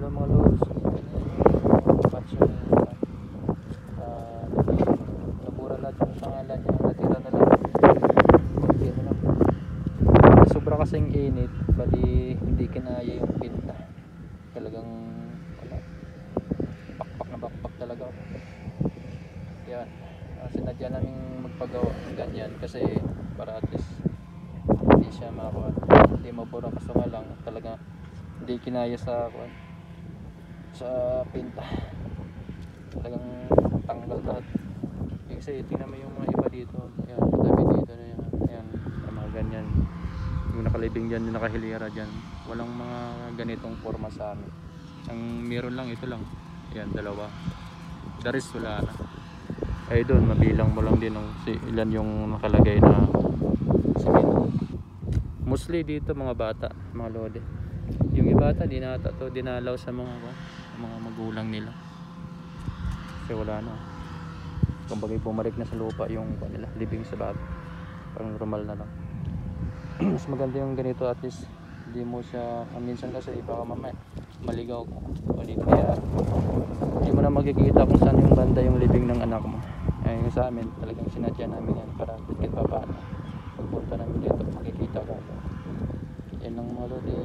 Hello mga lods. Patch yung nabura lahat yung pangalan niya. Natira na lang. Hindi na lang. Sobra kasing init. Bali hindi kinaya yung pinta. Talagang wala. Pakpak na bakpak talaga. Yan. Sinadya namin magpagawa ng ganyan kasi para at least hindi siya makakuha. Hindi mabura kaso nga lang talaga hindi kinaya sa pinta. Talagang tanggal lahat. Kasi tingnan mo yung mga iba dito. Ayan, dami dito na yan. Ayan, mga ganyan. Yung nakalibing dyan, yung nakahilera dyan. Walang mga ganitong forma sa amin. Ang meron lang, ito lang. Ayan, dalawa. The rest wala na. Ay doon, mabilang mo lang din ilan yung nakalagay na simento. Mostly dito mga bata, mga lode. Yung iba ata dinalaw sa mga magulang nila. Kasi wala na. Kumbaga bumalik na sa lupa yung nila, living sa bago. Parang normal na lang. Mas maganda yung ganito at least hindi mo siya, minsan kasi baka mamaya maligaw ka. Kaya hindi mo na makikita kung saan yung banda yung living ng anak mo. Yung sa amin talagang sinadya namin yan para kahit pa paano pagpunta namin dito makikita ko. Yan lang mga lodi.